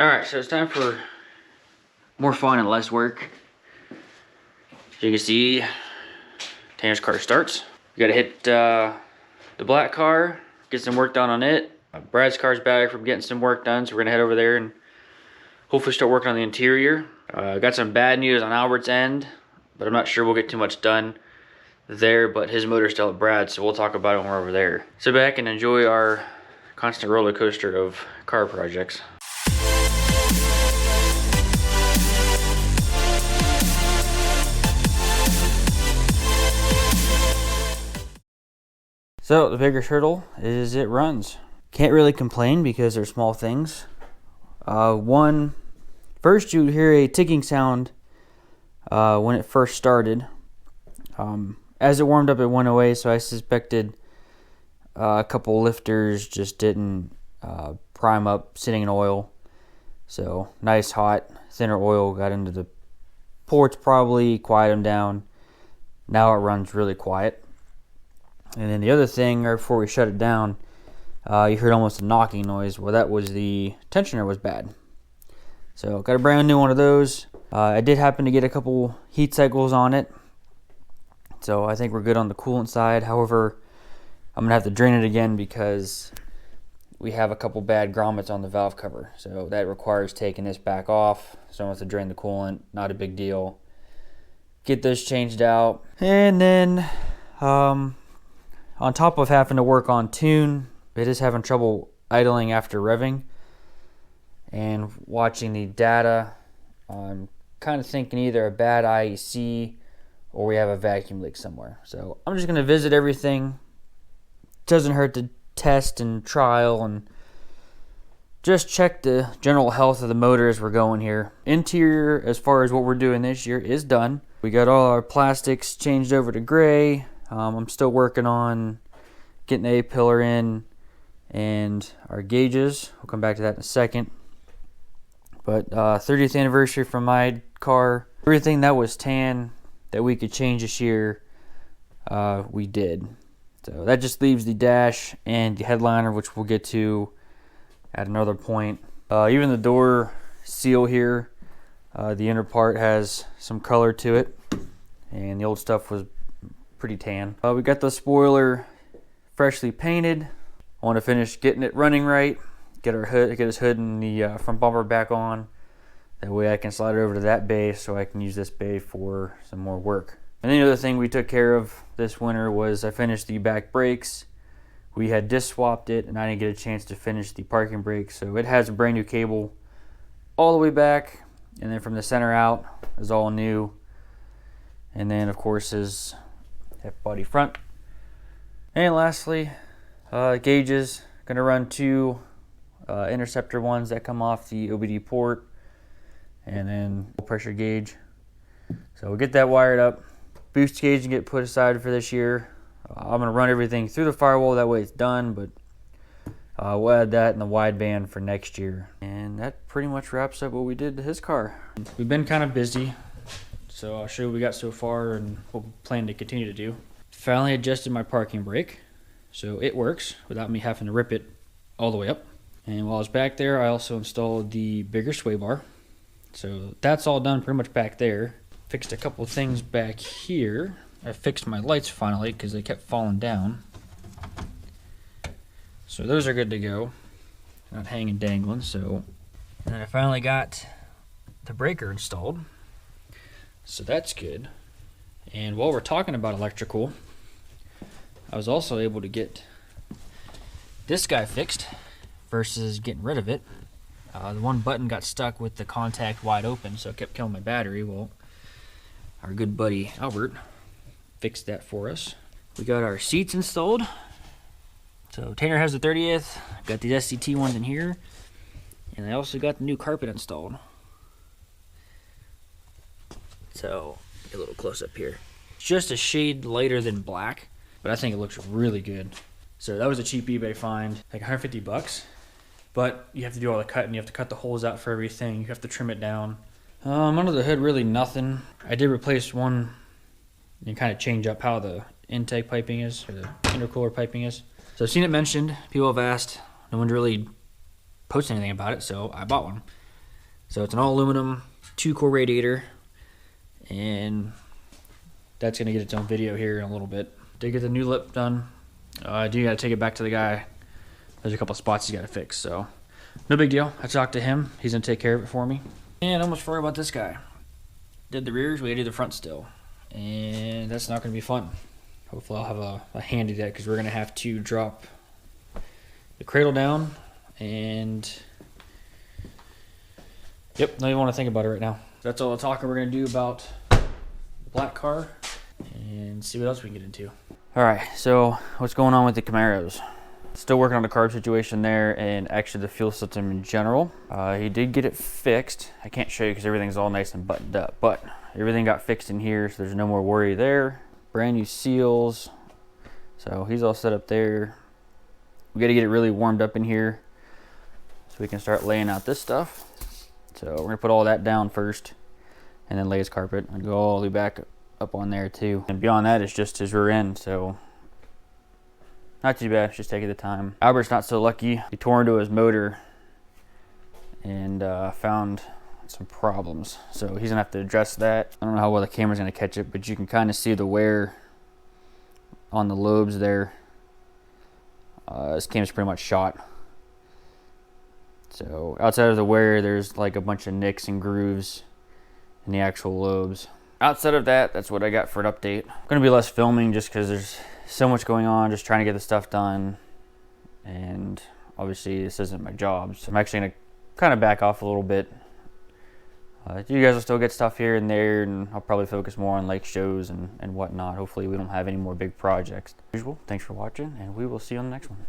Alright, so it's time for more fun and less work. As you can see, Tanner's car starts. We gotta hit the black car, get some work done on it. Brad's car's back from getting some work done, so we're gonna head over there and hopefully start working on the interior. Got some bad news on Albert's end, but I'm not sure we'll get too much done there, but his motor's still at Brad's, so we'll talk about it when we're over there. Sit back and enjoy our constant roller coaster of car projects. So the biggest hurdle is it runs. Can't really complain because they're small things. First you hear a ticking sound when it first started. As it warmed up, it went away, so I suspected a couple lifters just didn't prime up, sitting in oil. So nice, hot, thinner oil got into the ports, probably quieted them down. Now it runs really quiet. And then the other thing, right before we shut it down, you heard almost a knocking noise. Well, that was the tensioner was bad. So got a brand new one of those. I did happen to get a couple heat cycles on it, so I think we're good on the coolant side. However, I'm gonna have to drain it again because we have a couple bad grommets on the valve cover. So that requires taking this back off. So I'm gonna have to drain the coolant, not a big deal. Get this changed out. And then on top of having to work on tune, it is having trouble idling after revving. And watching the data, I'm kind of thinking either a bad IEC or we have a vacuum leak somewhere. So I'm just gonna visit everything. Doesn't hurt to test and trial and just check the general health of the motor as we're going here. Interior, as far as what we're doing this year, is done. We got all our plastics changed over to gray. I'm still working on getting the A-pillar in and our gauges. We'll come back to that in a second. But 30th anniversary from my car. Everything that was tan that we could change this year, we did. So that just leaves the dash and the headliner, which we'll get to at another point. Even the door seal here, the inner part has some color to it, and the old stuff was pretty tan. We got the spoiler freshly painted. I want to finish getting it running right, get his hood and the front bumper back on. That way I can slide it over to that bay so I can use this bay for some more work. And the other thing we took care of this winter was I finished the back brakes. We had disc swapped it and I didn't get a chance to finish the parking brakes. So it has a brand new cable all the way back, and then from the center out is all new. And then of course his body front. And lastly, gauges. Gonna run two interceptor ones that come off the OBD port, and then pressure gauge. So we'll get that wired up. Boost gauge and get put aside for this year. I'm gonna run everything through the firewall, that way it's done, but we'll add that in the wideband for next year. And that pretty much wraps up what we did to his car. We've been kind of busy, so I'll show you what we got so far and what we plan to continue to do. Finally adjusted my parking brake, so it works without me having to rip it all the way up. And while I was back there, I also installed the bigger sway bar. So that's all done pretty much back there. Fixed a couple things back here. I fixed my lights finally because they kept falling down. So those are good to go. Not hanging dangling. So, and then I finally got the breaker installed. So that's good. And while we're talking about electrical, I was also able to get this guy fixed versus getting rid of it. The one button got stuck with the contact wide open, so it kept killing my battery. Well, our good buddy Albert fixed that for us. We got our seats installed. So Tanner has the 30th. Got these SCT ones in here. And I also got the new carpet installed. So, get a little close up here. It's just a shade lighter than black, but I think it looks really good. So that was a cheap eBay find, like 150 bucks. But you have to do all the cutting. You have to cut the holes out for everything. You have to trim it down. Under the hood, really nothing. I did replace one and kind of change up how the intake piping is, or the intercooler piping is. So I've seen it mentioned. People have asked. No one really posted anything about it, so I bought one. So it's an all aluminum 2-core radiator, and that's gonna get its own video here in a little bit. Did get the new lip done. I do gotta take it back to the guy. There's a couple spots he's gotta fix, so no big deal. I talked to him. He's gonna take care of it for me. And I almost forgot about this guy. Did the rears, we gotta do the front still. And that's not gonna be fun. Hopefully I'll have a handy deck, because we're gonna have to drop the cradle down and yep, don't even want to think about it right now. That's all the talking we're gonna do about the black car and see what else we can get into. All right, so what's going on with the Camaros? Still working on the carb situation there, and actually the fuel system in general. He did get it fixed. I can't show you because everything's all nice and buttoned up, but everything got fixed in here, so there's no more worry there. Brand new seals, so he's all set up there. We got to get it really warmed up in here so we can start laying out this stuff. So we're gonna put all that down first, and then lay his carpet and go all the way back up on there too. And beyond that, it's just his rear end, so not too bad. It's just taking the time. Albert's not so lucky. He tore into his motor and found some problems, so he's gonna have to address that. I don't know how well the camera's gonna catch it, but you can kind of see the wear on the lobes there. This cam's pretty much shot. So outside of the wear, there's like a bunch of nicks and grooves in the actual lobes. Outside of that, that's what I got for an update. I'm gonna be less filming just because there's so much going on, just trying to get the stuff done. And obviously this isn't my job, so I'm actually gonna kind of back off a little bit. You guys will still get stuff here and there, and I'll probably focus more on lake shows and whatnot. Hopefully we don't have any more big projects. As usual, thanks for watching, and we will see you on the next one.